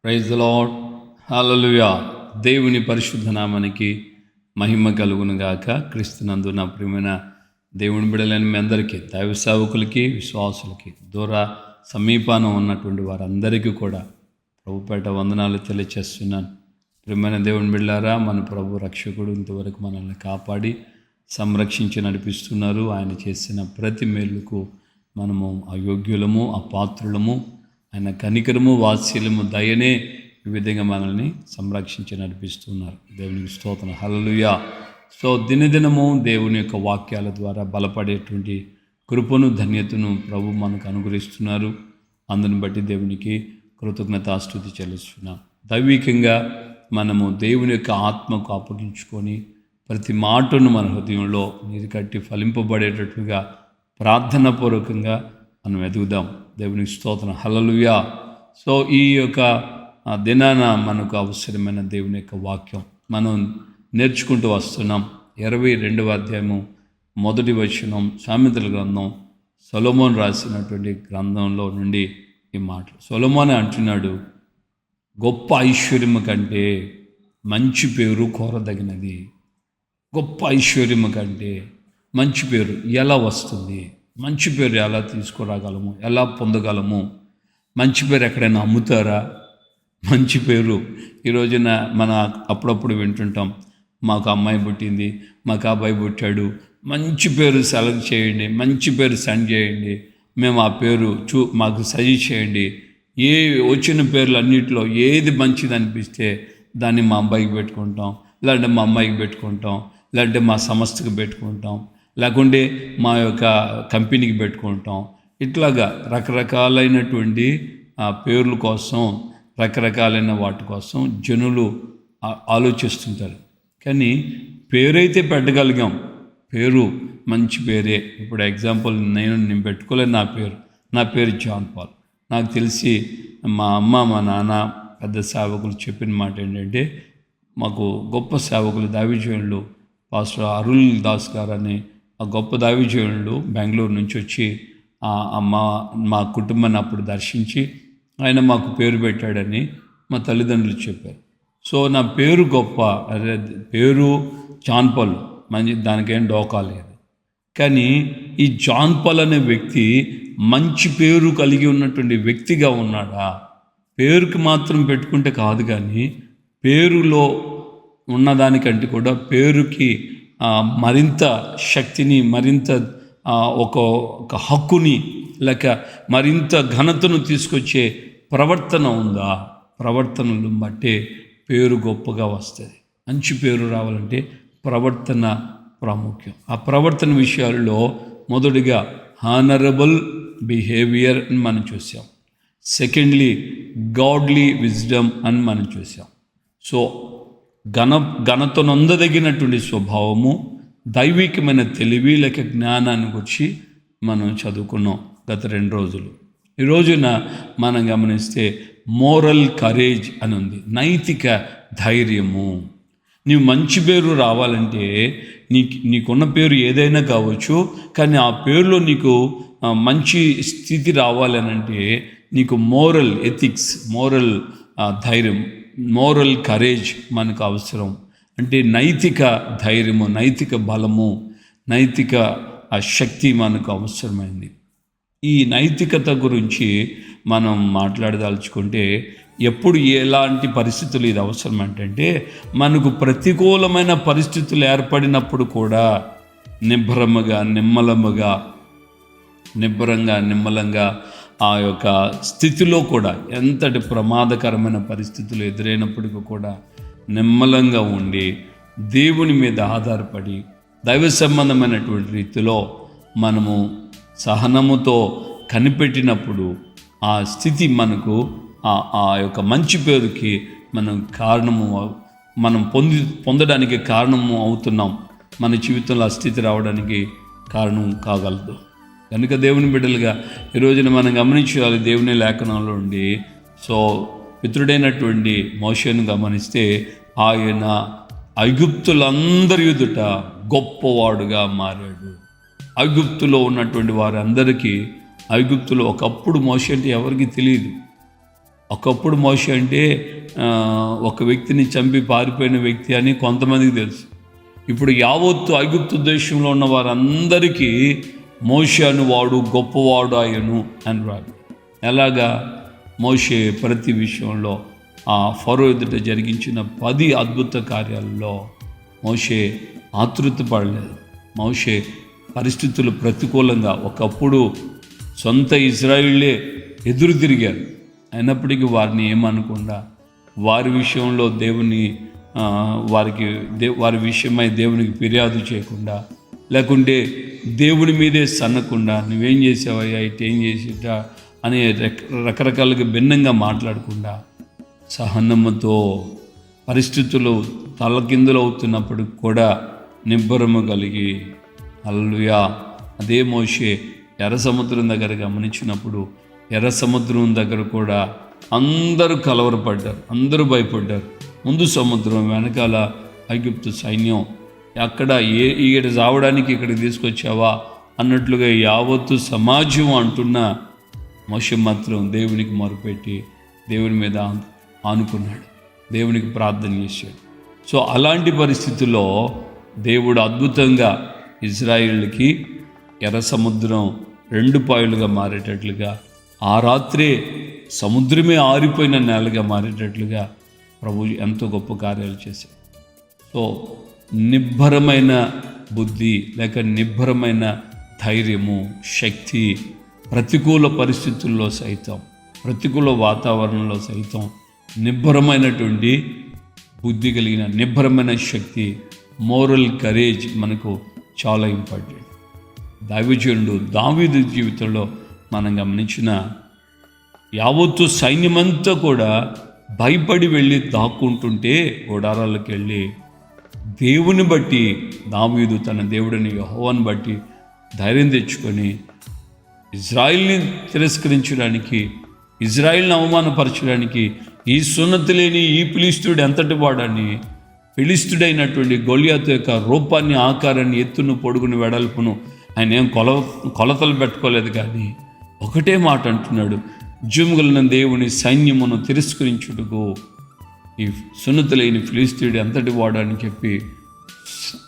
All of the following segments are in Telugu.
Praise the lord. హల్లెలూయా. దేవుని పరిశుద్ధ నామానికి మహిమ కలుగును గాక. క్రీస్తునందు నా ప్రియమైన దేవుని బిడ్డలైన మీ అందరికీ, దైవ సేవకులకి, విశ్వాసులకి, దూర సమీపాన ఉన్నటువంటి వారందరికీ కూడా ప్రభుపేట వందనాలు తెలియచేస్తున్నాను. ప్రియమైన దేవుని బిడ్డలారా, మన ప్రభు రక్షకుడు ఇంతవరకు మనల్ని కాపాడి సంరక్షించి నడిపిస్తున్నారు. ఆయన చేసిన ప్రతి మేలుకు మనము అయోగ్యులము, అపాత్రులము. ఆయన కనికరము, వాత్సల్యము, దయనే ఈ విధంగా మనల్ని సంరక్షించి నడిపిస్తున్నారు. దేవునికి స్తోత్రం. హల్లెలూయా. సో దినదినము దేవుని యొక్క వాక్యాల ద్వారా బలపడేటువంటి కృపను, ధన్యతను ప్రభు మనకు అనుగ్రహిస్తున్నారు. అందుని బట్టి దేవునికి కృతజ్ఞతాస్తుతి చెల్లిస్తున్నాం. దైవికంగా మనము దేవుని యొక్క ఆత్మకు అప్పగించుకొని ప్రతి మాటను మన హృదయంలో నీరుకట్టి ఫలింపబడేటట్లుగా ప్రార్థనాపూర్వకంగా మనం ఎదుగుదాం. దేవునికి స్తోత్రం. హల్లెలూయా. సో ఈ యొక్క దినాన మనకు అవసరమైన దేవుని యొక్క వాక్యం మనం నేర్చుకుంటూ వస్తున్నాం. 22వ అధ్యాయము 1వ వచనం, సామెతల గ్రంథం, సొలొమోను రాసినటువంటి గ్రంథంలో నుండి ఈ మాటలు. సొలొమోనే అంటున్నాడు, గొప్ప ఐశ్వర్యము కంటే మంచి పేరు కోరదగినది. గొప్ప ఐశ్వర్యము కంటే మంచి పేరు ఎలా వస్తుంది? మంచి పేరు ఎలా తీసుకురాగలము? ఎలా పొందగలము? మంచి పేరు ఎక్కడైనా అమ్ముతారా? మంచి పేరు ఈ రోజున మన అప్పుడప్పుడు వింటుంటాం, మాకు అమ్మాయి పుట్టింది, మాకు అబ్బాయి పుట్టాడు, మంచి పేరు సెలెక్ట్ చేయండి, మంచి పేరు సెండ్ చేయండి, మేము ఆ పేరు మాకు సజెస్ట్ చేయండి. ఏ వచ్చిన పేర్లు అన్నింటిలో ఏది మంచిది అనిపిస్తే దాన్ని మా అబ్బాయికి పెట్టుకుంటాం, లేదంటే మా అమ్మాయికి పెట్టుకుంటాం, లేదంటే మా సంస్థకి పెట్టుకుంటాం, లేకుంటే మా యొక్క కంపెనీకి పెట్టుకుంటాం. ఇట్లాగా రకరకాలైనటువంటి పేర్ల కోసం, రకరకాలైన వాటి కోసం జనులు ఆలోచిస్తుంటారు. కానీ పేరైతే పెట్టగలిగాం. పేరు మంచి పేరే. ఇప్పుడు ఎగ్జాంపుల్ నేను పెట్టుకోలేను నా పేరు జాన్ పాల్. నాకు తెలిసి మా అమ్మ, మా నాన్న, పెద్ద సేవకులు చెప్పిన మాట ఏంటంటే, మాకు గొప్ప సేవకులు దైవజనులు పాస్టర్ అరుల్ దాస్ గారు అని ఆ గొప్ప దైవజనులు బెంగళూరు నుంచి వచ్చి మా కుటుంబాన్ని అప్పుడు దర్శించి ఆయన మాకు పేరు పెట్టాడని మా తల్లిదండ్రులు చెప్పారు. సో నా పేరు గొప్ప, అదే పేరు జాన్ పాల్, మంచి, దానికేం డోకా లేదు. కానీ ఈ జాన్ పాల్ అనే వ్యక్తి మంచి పేరు కలిగి ఉన్నటువంటి వ్యక్తిగా ఉన్నాడా? పేరుకి మాత్రం పెట్టుకుంటే కాదు, కానీ పేరులో ఉన్నదానికంటే కూడా పేరుకి మరింత శక్తిని, మరింత ఒక హక్కుని, లేక మరింత ఘనతను తీసుకొచ్చే ప్రవర్తన ఉందా? ప్రవర్తనలు బట్టే పేరు గొప్పగా వస్తుంది. మంచి పేరు రావాలంటే ప్రవర్తన ప్రాముఖ్యం. ఆ ప్రవర్తన విషయాల్లో మొదటిగా హానరబుల్ బిహేవియర్ అని మనం చూసాం. సెకండ్లీ గాడ్లీ విజ్డమ్ అని మనం చూసాం. సో ఘనతనొందదగినటువంటి స్వభావము, దైవికమైన తెలివి లేక జ్ఞానాన్ని గురించి మనం చదువుకున్నాం గత 2 రోజులు. ఈ రోజున మనం గమనిస్తే మోరల్ కరేజ్ అని ఉంది, నైతిక ధైర్యము. నీవు మంచి పేరు రావాలంటే నీకున్న పేరు ఏదైనా కావచ్చు, కానీ ఆ పేరులో నీకు మంచి స్థితి రావాలనంటే నీకు మోరల్ ఎథిక్స్, మోరల్ ధైర్యం, మోరల్ కరేజ్ మనకు అవసరం. అంటే నైతిక ధైర్యము, నైతిక బలము, నైతిక శక్తి మనకు అవసరమైంది. ఈ నైతికత గురించి మనం మాట్లాడదలుచుకుంటే, ఎప్పుడు ఎలాంటి పరిస్థితులు ఇది అవసరం అంటే, మనకు ప్రతికూలమైన పరిస్థితులు ఏర్పడినప్పుడు కూడా నిమ్మలంగా ఆ యొక్క స్థితిలో కూడా, ఎంతటి ప్రమాదకరమైన పరిస్థితులు ఎదురైనప్పటికీ కూడా నిమ్మలంగా ఉండి దేవుని మీద ఆధారపడి దైవ సంబంధమైనటువంటి రీతిలో మనము సహనముతో కనిపెట్టినప్పుడు ఆ స్థితి మనకు ఆ యొక్క మంచి పేరుకి మనం పొందడానికి కారణము అవుతున్నాం. మన జీవితంలో ఆ స్థితి రావడానికి కారణం కాగలదు. కనుక దేవుని బిడ్డలుగా ఈ రోజున మనం గమనించాలి. దేవుని లేఖనంలో ఉండి, సో పితృడైనటువంటి మోషేను గమనిస్తే ఆయన ఐగుప్తులందరి ఎదుట గొప్పవాడుగా మారాడు. ఐగుప్తులో ఉన్నటువంటి వారందరికీ, ఐగుప్తులో ఒకప్పుడు మోషే అంటే ఎవరికి తెలియదు. ఒకప్పుడు మోషే అంటే ఒక వ్యక్తిని చంపి పారిపోయిన వ్యక్తి అని కొంతమందికి తెలుసు. ఇప్పుడు యావత్తు ఐగుప్తు దేశంలో ఉన్న వారందరికీ మోషే అనువాడు గొప్పవాడు ఆయను అని రాడు. ఎలాగా? మోషే ప్రతి విషయంలో ఆ ఫరో ఎదుట జరిగించిన 10 అద్భుత కార్యాలలో మోషే ఆతృత పడలేదు. మోషే పరిస్థితులు ప్రతికూలంగా, ఒకప్పుడు సొంత ఇజ్రాయిలే ఎదురు తిరిగారు, అయినప్పటికీ వారిని ఏమనకుండా వారి విషయంలో వారి విషయమై దేవునికి ఫిర్యాదు చేయకుండా, లేకుంటే దేవుని మీదే సన్నకుండా నువ్వేం చేసావయ్యా, ఇటేం చేసేట అని రకరకాలుగా భిన్నంగా మాట్లాడకుండా సహనముతో పరిస్థితులు తలకిందులు అవుతున్నప్పుడు కూడా నిబ్బరము కలిగి, హల్లెలూయా. అదే మోషే ఎర్ర సముద్రం దగ్గర గమనించినప్పుడు ఎర్ర సముద్రం దగ్గర కూడా అందరూ కలవరపడ్డారు, అందరూ భయపడ్డారు. ముందు సముద్రం, వెనకాల ఐగుప్తు సైన్యం. అక్కడ ఈడ చావడానికి ఇక్కడికి తీసుకొచ్చావా అన్నట్లుగా యావత్తు సమాజం అంటున్న మోషే మాత్రం దేవునికి మొరపెట్టి దేవుని మీద ఆనుకున్నాడు, దేవునికి ప్రార్థన చేశాడు. సో అలాంటి పరిస్థితుల్లో దేవుడు అద్భుతంగా ఇజ్రాయిల్కి ఎర్ర సముద్రం 2 పాయలుగా మారేటట్లుగా, ఆ రాత్రే సముద్రమే ఆరిపోయిన నేలగా మారేటట్లుగా ప్రభు ఎంతో గొప్ప కార్యాలు చేశాడు. సో నిబ్బరమైన బుద్ధి లేక నిబ్బరమైన ధైర్యము, శక్తి, ప్రతికూల పరిస్థితుల్లో సైతం, ప్రతికూల వాతావరణంలో సైతం నిబ్బరమైనటువంటి బుద్ధి కలిగిన నిబ్బరమైన శక్తి, మోరల్ కరేజ్ మనకు చాలా ఇంపార్టెంట్. దైవజనుడు దావీదు జీవితంలో మనం గమనించిన యావత్తు సైన్యమంతా కూడా భయపడి వెళ్ళి దాక్కుంటుంటే గుడారాలకు వెళ్ళి దేవుని బట్టి దావీదు తన దేవుడిని యెహోవాను బట్టి ధైర్యం తెచ్చుకొని ఇజ్రాయిల్ని తిరస్కరించడానికి, ఇజ్రాయిల్ని అవమానపరచడానికి, ఈ సున్నతి లేని ఈ ఫిలిష్తీయుడు ఎంతటి వాడని, ఫిలిష్తీయుడైనటువంటి గొలియాతు యొక్క రూపాన్ని, ఆకారాన్ని, ఎత్తును, పొడుగును, వెడల్పును ఆయన ఏం కొలతలు పెట్టుకోలేదు. కానీ ఒకటే మాట అంటున్నాడు, జుముగలిన దేవుని సైన్యమును తిరస్కరించుటకు ఈ సున్నతి లేని ఫిలిష్తీయుడు ఎంతటి వాడని చెప్పి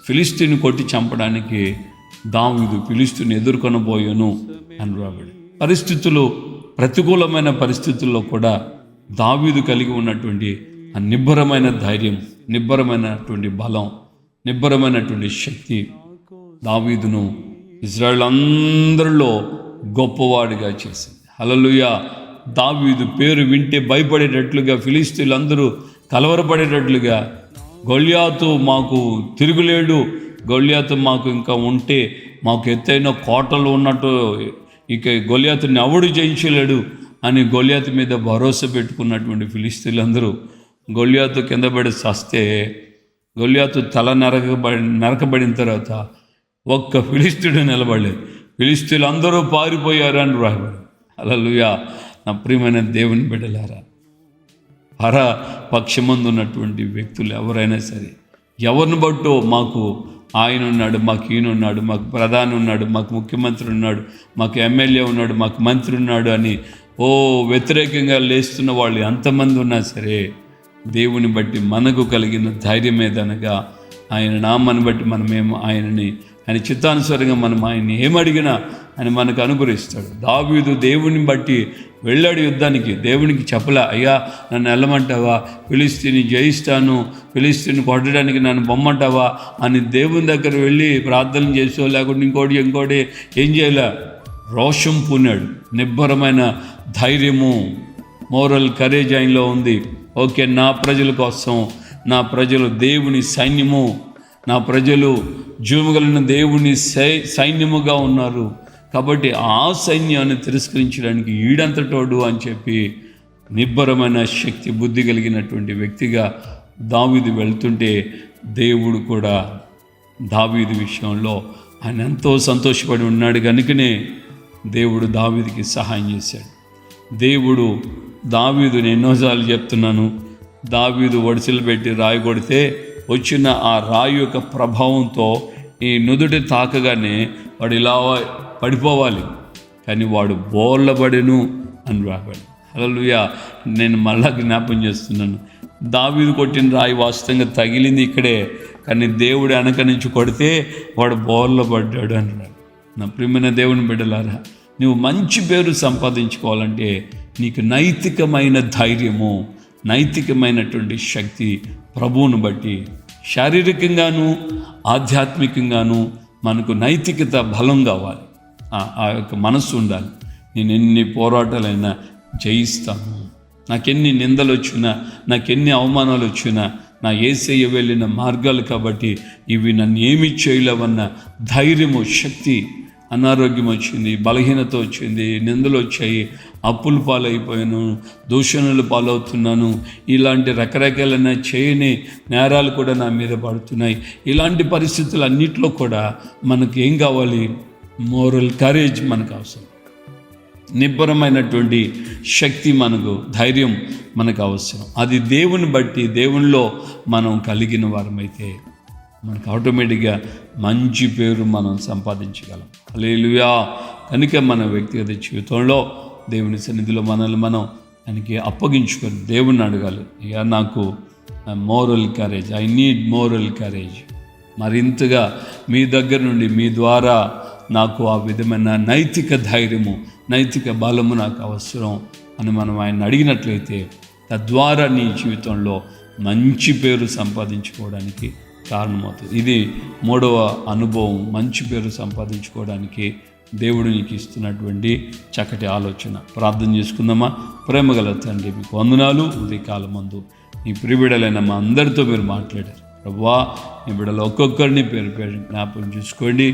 ఫిలిష్తీయుని కొట్టి చంపడానికి దావీదు ఫిలిష్తీయుని ఎదుర్కొనబోయాను అని రాబడి. పరిస్థితులు, ప్రతికూలమైన పరిస్థితుల్లో కూడా దావీదు కలిగి ఉన్నటువంటి ఆ నిబ్బరమైన ధైర్యం, నిబ్బరమైనటువంటి బలం, నిబ్బరమైనటువంటి శక్తి దావీదును ఇజ్రాయేల్ అందరిలో గొప్పవాడిగా చేసింది. హల్లెలూయా. దావీదు పేరు వింటే భయపడేటట్లుగా, ఫిలిష్తీయులందరూ కలవరపడేటట్లుగా, గొలియాతు మాకు తిరుగులేడు, గొలియాతు మాకు ఇంకా ఉంటే మాకు ఎత్తైన కోటలు ఉన్నట్టు, ఇక గొలియాతుని ఎవడు జయించలేడు అని గొలియాతు మీద భరోసా పెట్టుకున్నటువంటి ఫిలిష్తీయులందరూ గొలియాతు కింద పడి చస్తే, గొలియాతు తల నరకబడిన తర్వాత ఒక్క ఫిలిష్తీయుడు నిలబడలేదు, ఫిలిష్తీయులందరూ పారిపోయారు అని రాయబడి. హల్లెలూయా. నా ప్రియమైన దేవుని బిడ్డలారా, పక్షమందు ఉన్నటువంటి వ్యక్తులు ఎవరైనా సరే, ఎవరిని బట్టో మాకు ఆయన ఉన్నాడు, మాకు ఈయన ఉన్నాడు, మాకు ప్రధాని ఉన్నాడు, మాకు ముఖ్యమంత్రి ఉన్నాడు, మాకు ఎమ్మెల్యే ఉన్నాడు, మాకు మంత్రి ఉన్నాడు అని వ్యతిరేకంగా లేస్తున్న వాళ్ళు ఎంతమంది ఉన్నా సరే, దేవుని బట్టి మనకు కలిగిన ధైర్యం ఏదనగా ఆయన నామాన్ని బట్టి మనమేమో ఆయన చిత్తానుసారంగా మనం ఆయన్ని ఏమడిగినా ఆయన మనకు అనుగ్రహిస్తాడు. దావీదు దేవుని బట్టి వెళ్ళాడు యుద్ధానికి. దేవునికి చెప్పలా, అయ్యా నన్ను వెళ్ళమంటావా, ఫిలిష్తీని జయిస్తాను, ఫిలిష్తీని కొట్టడానికి నన్ను బొమ్మంటావా అని దేవుని దగ్గర వెళ్ళి ప్రార్థన చేసో లేకుంటే ఇంకోటి ఏం చేయలే, రోషం పూనాడు. నిబ్బరమైన ధైర్యము, మోరల్ కరేజ్ ఆయనలో ఉంది. ఓకే, నా ప్రజల కోసం, నా ప్రజలు దేవుని సైన్యము, నా ప్రజలు జీవగలిగిన దేవుని సైన్యముగా ఉన్నారు కాబట్టి ఆ సైన్యాన్ని తిరస్కరించడానికి ఈడంతటోడు అని చెప్పి నిబ్బరమైన శక్తి, బుద్ధి కలిగినటువంటి వ్యక్తిగా దావీదు వెళ్తుంటే దేవుడు కూడా దావీదు విషయంలో ఆయన ఎంతో సంతోషపడి ఉన్నాడు. కనుకనే దేవుడు దావీదుకి సహాయం చేశాడు. దేవుడు దావీదుని ఎన్నోసార్లు చెప్తున్నాను, దావీదు వడిసెలు పెట్టి రాయి కొడితే వచ్చిన ఆ రాయి యొక్క ప్రభావంతో ఈ నుదుటి తాకగానే వాడు ఇలా పడిపోవాలి, కానీ వాడు బోర్లబడెను అని రాబడి. హల్లెలూయా. నేను మళ్ళా జ్ఞాపం చేస్తున్నాను, దావీదు కొట్టిన రాయి వాస్తవంగా తగిలింది ఇక్కడే, కానీ దేవుడు వెనక నుంచి కొడితే వాడు బోర్లో పడ్డాడు అన్నాడు. నా ప్రియమైన దేవుని బిడ్డలారా, నువ్వు మంచి పేరు సంపాదించుకోవాలంటే నీకు నైతికమైన ధైర్యము, నైతికమైనటువంటి శక్తి ప్రభువును బట్టి శారీరకంగాను ఆధ్యాత్మికంగాను మనకు నైతికత బలం కావాలి. ఆ యొక్క మనస్సు ఉండాలి. నేను ఎన్ని పోరాటాలైనా జయిస్తాను, నాకెన్ని నిందలు వచ్చినా, నాకెన్ని అవమానాలు వచ్చినా, నా యేసయ్య వెళ్ళిన మార్గాలు కాబట్టి ఇవి నన్ను ఏమి చేయలేవన్న ధైర్యము, శక్తి. అనారోగ్యం వచ్చింది, బలహీనత వచ్చింది, నిందలు వచ్చాయి, అప్పుల పాలైపోయాను, దూషణలు పాలవుతున్నాను, ఇలాంటి రకరకాలైన చేయని నేరాలు కూడా నా మీద పడుతున్నాయి. ఇలాంటి పరిస్థితులు అన్నిట్లో కూడా మనకు ఏం కావాలి? మోరల్ కరేజ్ మనకు అవసరం. నిబ్బరమైనటువంటి శక్తి మనకు, ధైర్యం మనకు అవసరం. అది దేవుని బట్టి, దేవునిలో మనం కలిగిన వారమైతే మనకు ఆటోమేటిక్గా మంచి పేరు మనం సంపాదించగలం. హల్లెలూయా. కనుక మన వ్యక్తిగత జీవితంలో దేవుని సన్నిధిలో మనల్ని మనం ఆయనకి అప్పగించుకొని దేవుణ్ణి అడగాలి, ఇక నాకు moral courage, I need moral courage. మరింతగా మీ దగ్గర నుండి, మీ ద్వారా నాకు ఆ విధమైన నైతిక ధైర్యము, నైతిక బలము నాకు అవసరం అని మనం ఆయన అడిగినట్లయితే, తద్వారా నీ జీవితంలో మంచి పేరు సంపాదించుకోవడానికి కారణమవుతుంది. ఇది 3వ అనుభవం. మంచి పేరు సంపాదించుకోవడానికి దేవుడు నీకు ఇస్తున్నటువంటి చక్కటి ఆలోచన. ప్రార్థన చేసుకుందామా? ప్రేమగల తండ్రి, మీకు వందనాలు. ఉదయకాలం మందు నీ ప్రియబిడలైన మా అందరితో మీరు మాట్లాడారు ప్రభువా. నీ బిడ్డలు ఒక్కొక్కరిని పేరు పేరు జ్ఞాపకం చేసుకోండి.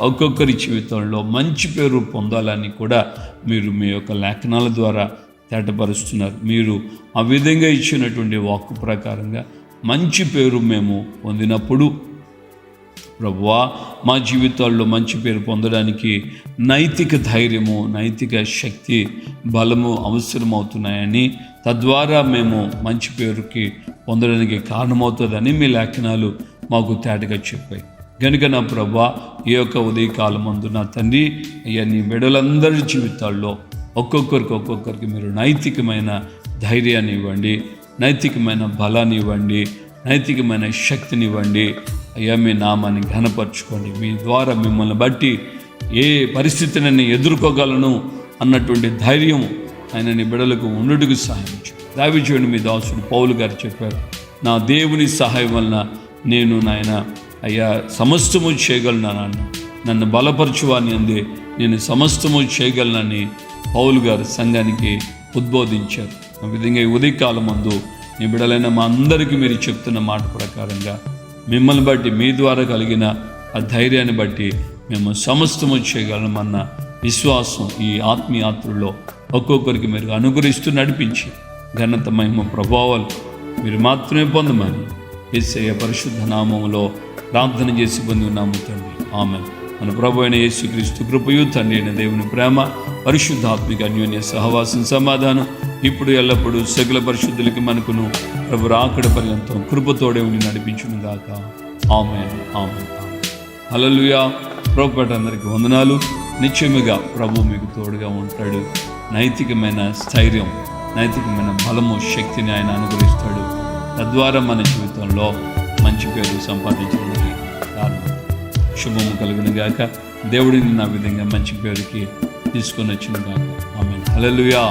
ఒక్కొక్కరి జీవితంలో మంచి పేరు పొందాలని కూడా మీరు మీ యొక్క లేఖనాల ద్వారా తేటపరుస్తున్నారు. మీరు ఆ విధంగా ఇచ్చినటువంటి వాక్కు ప్రకారంగా మంచి పేరు మేము పొందినప్పుడు ప్రభువా, మా జీవితాల్లో మంచి పేరు పొందడానికి నైతిక ధైర్యము, నైతిక శక్తి, బలము అవసరమవుతున్నాయని, తద్వారా మేము మంచి పేరుకి పొందడానికి కారణమవుతుందని మీ లేఖనాలు మాకు తేటగా చెప్పాయి. కనుక నా ప్రభువా, ఈ యొక్క ఉదయకాలమందు నా తండ్రి, అయ్యా నీ బిడ్డలందరి జీవితాల్లో ఒక్కొక్కరికి మీరు నైతికమైన ధైర్యాన్ని ఇవ్వండి, నైతికమైన బలాన్ని ఇవ్వండి, నైతికమైన శక్తిని ఇవ్వండి. అయ్యా మీ నామాన్ని ఘనపరచుకోండి. మీ ద్వారా మిమ్మల్ని బట్టి ఏ పరిస్థితిని ఎదుర్కోగలను అన్నటువంటి ధైర్యం ఆయన నీ బిడ్డలకు ఉన్నట్టుకు సహాయించు. దావీదుని మీ దాసుడు పౌలు గారు చెప్పారు, నా దేవుని సహాయం వలన నేను నాయన అయ్యా సమస్తము చేయగలనని, నన్ను బలపరచువాని అందే నేను సమస్తము చేయగలనని పౌలు గారు సంఘానికి ఉద్బోధించారు. ఆ విధంగా ఈ ఉదయకాలం మందు నీ బిడ్డలైన మా అందరికీ మీరు చెప్తున్న మాట ప్రకారంగా మిమ్మల్ని బట్టి, మీ ద్వారా కలిగిన ఆ ధైర్యాన్ని బట్టి మేము సమస్తము చేయగలమన్న విశ్వాసం ఈ ఆత్మీయాత్రలో ఒక్కొక్కరికి మీరు అనుగ్రహిస్తూ నడిపించి ఘనత, మహిమ, ప్రభావాలు మీరు మాత్రమే పొందమని యేసయ్య పరిశుద్ధ నామములో ప్రార్థన చేసి పొంది ఉన్నాము తండ్రి. ఆమేన్. మన ప్రభు అయిన యేసుక్రీస్తు కృపయు, తండ్రి అయిన దేవుని ప్రేమ, పరిశుద్ధాత్మిక అన్యోన్య సహవాసం, సమాధానం ఇప్పుడు ఎల్లప్పుడూ సకల పరిశుద్ధులకి మనకును ప్రభు రాకడ పర్యంతం కృపతోడే ఉండి నడిపించును గాక. ఆమేన్, ఆమేన్, ఆమేన్. హల్లెలూయా. ప్రభుపేట అందరికీ వందనాలు. నిశ్చయముగా ప్రభు మీకు తోడుగా ఉంటాడు. నైతికమైన స్థైర్యం, నైతికమైన బలము, శక్తిని ఆయన అనుగ్రహిస్తాడు. తద్వారా మన జీవితంలో మంచి పేరు సంపాదించడానికి కారణం. శుభము కలుగును గాక. దేవుడిని నా విధంగా మంచి పేరుకి తీసుకొని వచ్చిన గాక. ఆమేన్. హల్లెలూయా.